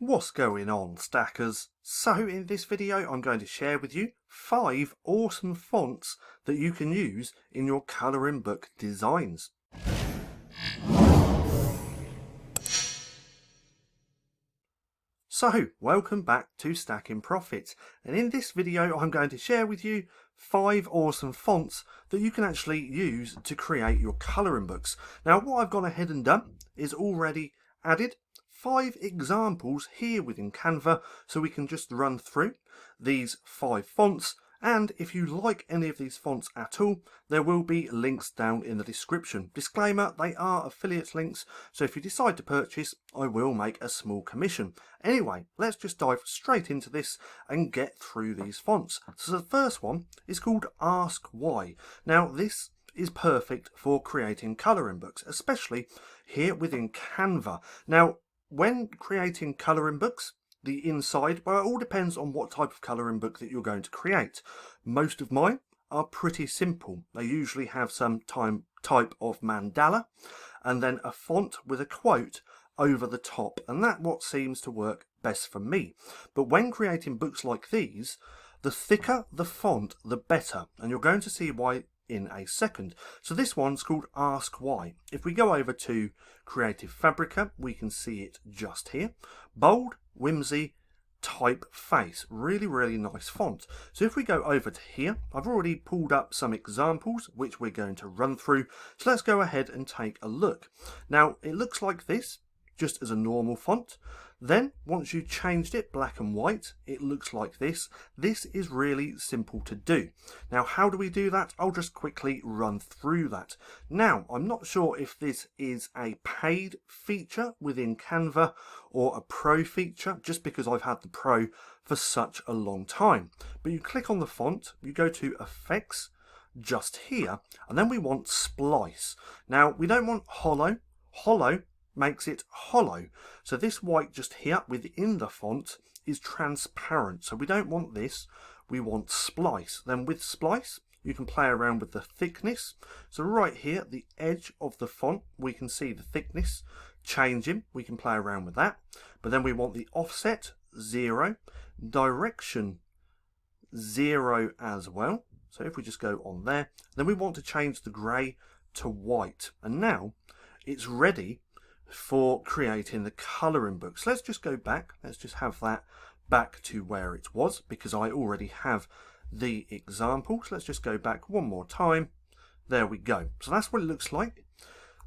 What's going on, stackers? So in this video I'm going to share with you 5 awesome fonts that you can use in your colouring book designs. So welcome back to StackinProfit, and in this video I'm going to share with you 5 awesome fonts that you can actually use to create your colouring books. Now what I've gone ahead and done is already added 5 examples here within Canva, so we can just run through these 5 fonts, and if you like any of these fonts at all, there will be links down in the description. Disclaimer, they are affiliate links, so if you decide to purchase, I will make a small commission. Anyway, let's just dive straight into this and get through these fonts. So the first one is called Ask Why. Now this is perfect for creating colouring books, especially here within Canva. Now when creating colouring books, the inside, well, it all depends on what type of colouring book that you're going to create. Most of mine are pretty simple. They usually have some type of mandala and then a font with a quote over the top, and that's what seems to work best for me. But when creating books like these, the thicker the font, the better, and you're going to see why in a second. So this one's called Ask Why. If we go over to Creative Fabrica, we can see it just here. Bold, whimsy, typeface. Really nice font. So if we go over to here, I've already pulled up some examples which we're going to run through. So let's go ahead and take a look. Now it looks like this, just as a normal font. Then once you changed it black and white, it looks like this. This is really simple to do. Now how do we do that? I'll just quickly run through that. Now I'm not sure if this is a paid feature within Canva or a pro feature, just because I've had the pro for such a long time. But you click on the font, you go to effects just here, and then we want splice. Now we don't want hollow. Hollow makes it hollow. So this white just here within the font is transparent. So we don't want this, we want splice. Then with splice, you can play around with the thickness. So right here, the edge of the font, we can see the thickness changing. We can play around with that. But then we want the offset 0, direction 0 as well. So if we just go on there, then we want to change the grey to white. And now it's ready for creating the colouring books. Let's just go back. Let's just have that back to where it was, because I already have the examples. Let's just go back one more time. There we go. So that's what it looks like.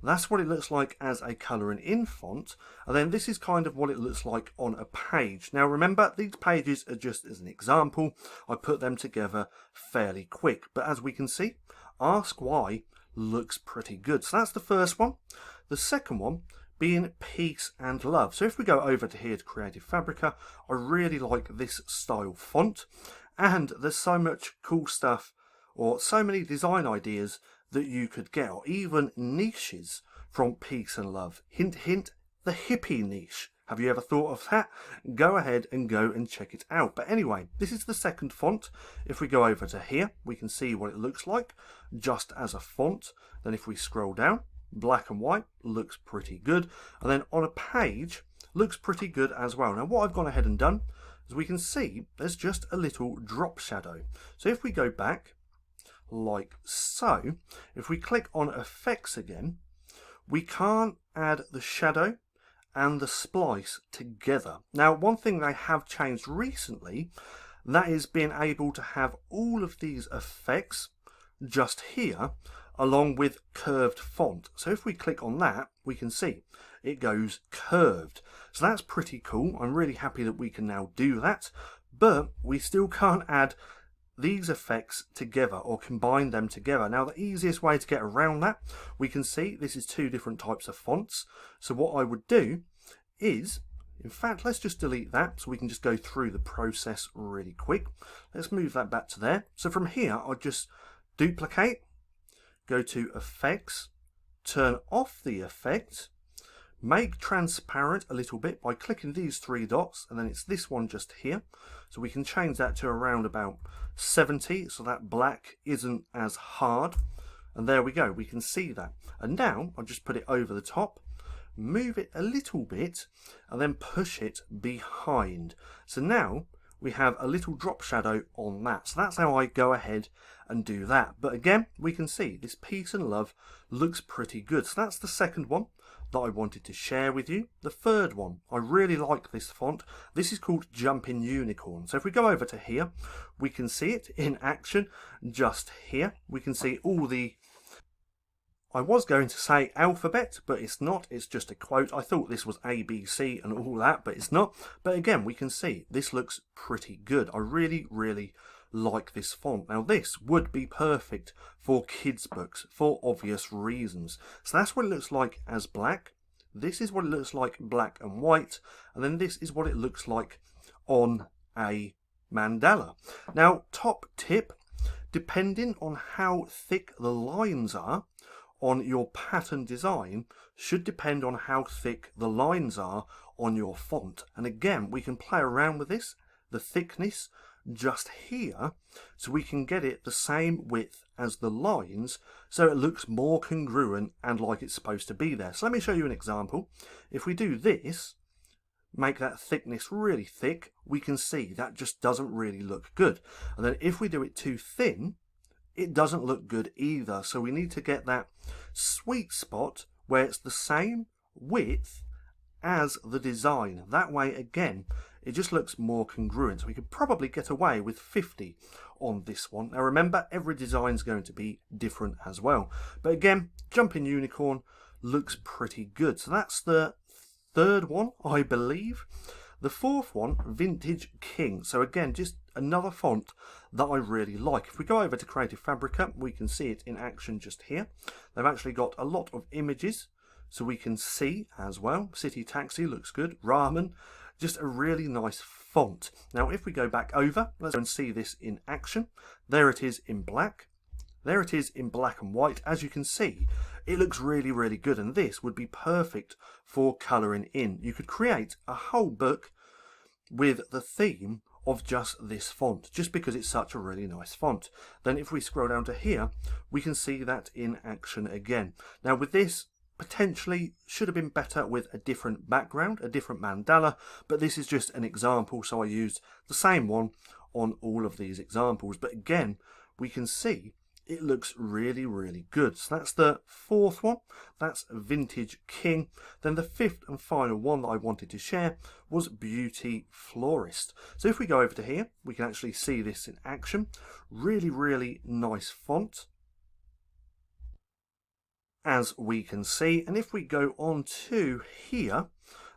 That's what it looks like as a colouring in font. And then this is kind of what it looks like on a page. Now remember, these pages are just as an example. I put them together fairly quick. But as we can see, Ask Why looks pretty good. So that's the first one. The second one being Peace and Love. So if we go over to here to Creative Fabrica, I really like this style font, and there's so much cool stuff, or so many design ideas that you could get, or even niches from Peace and Love. Hint hint, the hippie niche. Have you ever thought of that? Go ahead and go and check it out. But anyway, this is the second font. If we go over to here, we can see what it looks like just as a font. Then if we scroll down, black and white looks pretty good, and then on a page looks pretty good as well. Now what I've gone ahead and done is we can see there's just a little drop shadow. So if we go back like so, if we click on effects again, we can't add the shadow and the splice together. Now one thing they have changed recently, that is being able to have all of these effects just here along with curved font. So if we click on that, we can see it goes curved. So that's pretty cool. I'm really happy that we can now do that, but we still can't add these effects together or combine them together. Now the easiest way to get around that, we can see this is 2 different types of fonts. So what I would do is, in fact, let's just delete that so we can just go through the process really quick. Let's move that back to there. So from here, I'll just duplicate, go to effects, turn off the effect, make transparent a little bit by clicking these 3 dots, and then it's this one just here. So we can change that to around about 70, so that black isn't as hard. And there we go, we can see that. And now I'll just put it over the top, move it a little bit, and then push it behind. So now we have a little drop shadow on that. So that's how I go ahead and do that. But again, we can see this peace and love looks pretty good. So that's the second one that I wanted to share with you. The third one, I really like this font. This is called Jumping Unicorn. So if we go over to here, we can see it in action just here. We can see all the, I was going to say alphabet, but it's not. It's just a quote. I thought this was ABC and all that, but it's not. But again, we can see this looks pretty good. I really, really like this font. Now this would be perfect for kids books for obvious reasons. So that's what it looks like as black. This is what it looks like black and white, and then this is what it looks like on a mandala. Now top tip, depending on how thick the lines are on your pattern design should depend on how thick the lines are on your font. And again, we can play around with this, the thickness just here, so we can get it the same width as the lines so it looks more congruent and like it's supposed to be there. So let me show you an example. If we do this, make that thickness really thick, we can see that just doesn't really look good. And then if we do it too thin, it doesn't look good either. So we need to get that sweet spot where it's the same width as the design. That way, again, it just looks more congruent. So we could probably get away with 50 on this one. Now remember, every design is going to be different as well. But again, Jumping Unicorn looks pretty good. So that's the third one, I believe. The fourth one, Vintage King. So again, just another font that I really like. If we go over to Creative Fabrica, we can see it in action just here. They've actually got a lot of images, so we can see as well. City Taxi looks good. Ramen, just a really nice font. Now, if we go back over, let's go and see this in action. There it is in black. There it is in black and white. As you can see, it looks really, really good. And this would be perfect for colouring in. You could create a whole book with the theme of just this font, just because it's such a really nice font. Then if we scroll down to here, we can see that in action again. Now with this, potentially should have been better with a different background, a different mandala, but this is just an example, so I used the same one on all of these examples. But again, we can see it looks really, really good. So that's the fourth one. That's Vintage King. Then the fifth and final one that I wanted to share was Beauty Florist. So if we go over to here, we can actually see this in action. Really, really nice font, as we can see. And if we go on to here,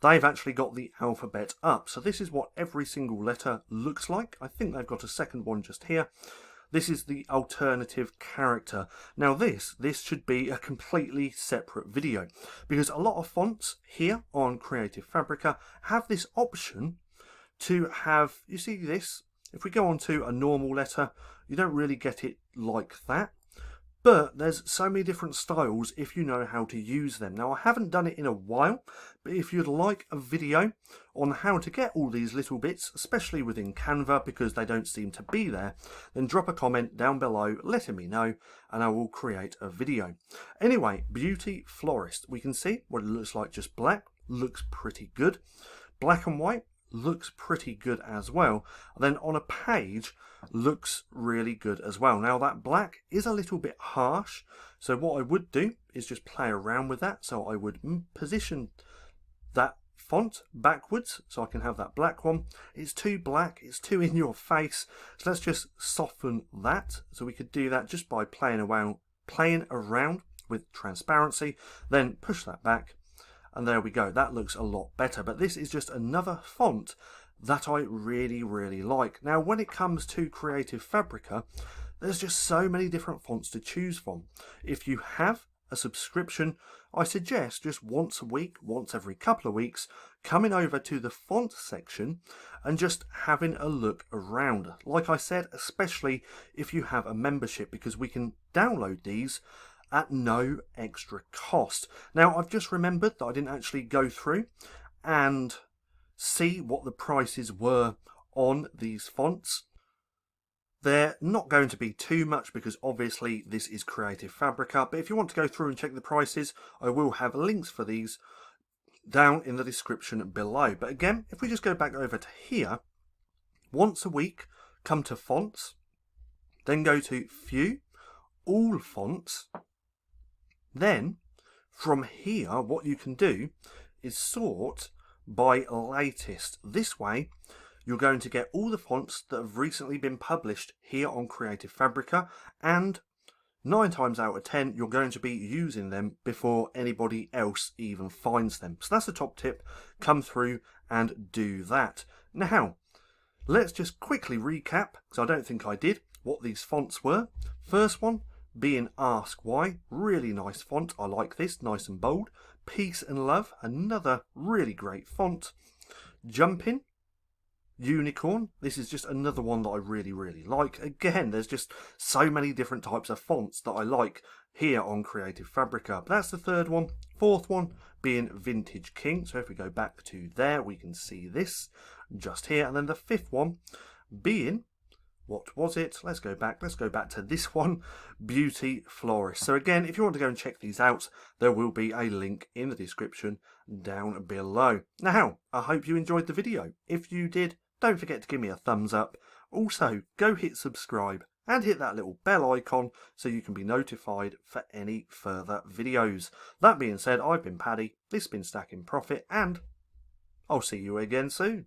they've actually got the alphabet up. So this is what every single letter looks like. I think they've got a second one just here. This is the alternative character. Now this should be a completely separate video, because a lot of fonts here on Creative Fabrica have this option to have, you see this, if we go on to a normal letter, you don't really get it like that. But there's so many different styles if you know how to use them. Now I haven't done it in a while, but if you'd like a video on how to get all these little bits, especially within Canva because they don't seem to be there, then drop a comment down below letting me know and I will create a video. Anyway, Beauty Florist, we can see what it looks like just black, looks pretty good. Black and white looks pretty good as well. And then on a page, looks really good as well. Now that black is a little bit harsh, so what I would do is just play around with that. So I would position that font backwards so I can have that black one. It's too black, it's too in your face, so let's just soften that. So we could do that just by playing around with transparency, then push that back, and there we go. That looks a lot better. But this is just another font that I really, really like. Now, when it comes to Creative Fabrica, there's just so many different fonts to choose from. If you have a subscription, I suggest just once a week, once every couple of weeks, coming over to the font section and just having a look around. Like I said, especially if you have a membership, because we can download these at no extra cost. Now, I've just remembered that I didn't actually go through and see what the prices were on these fonts. They're not going to be too much because obviously this is Creative Fabrica, but if you want to go through and check the prices, I will have links for these down in the description below. But again, if we just go back over to here, once a week, come to fonts, then go to view, all fonts. Then from here, what you can do is sort by latest. This way, you're going to get all the fonts that have recently been published here on Creative Fabrica, and 9 times out of 10, you're going to be using them before anybody else even finds them. So that's the top tip. Come through and do that. Now, let's just quickly recap, because I don't think I did, what these fonts were. First one being Ask Why. Really nice font. I like this. Nice and bold. Peace and Love. Another really great font. Jumpin'. Unicorn. This is just another one that I really like. Again, there's just so many different types of fonts that I like here on Creative Fabrica. But that's the third one. Fourth one being Vintage King. So if we go back to there, we can see this just here. And then the fifth one being, what was it? Let's go back to this one, Beauty Florist. So again, if you want to go and check these out, there will be a link in the description down below. Now, I hope you enjoyed the video. If you did, don't forget to give me a thumbs up. Also, go hit subscribe and hit that little bell icon so you can be notified for any further videos. That being said, I've been Paddy, this has been Stacking Profit, and I'll see you again soon.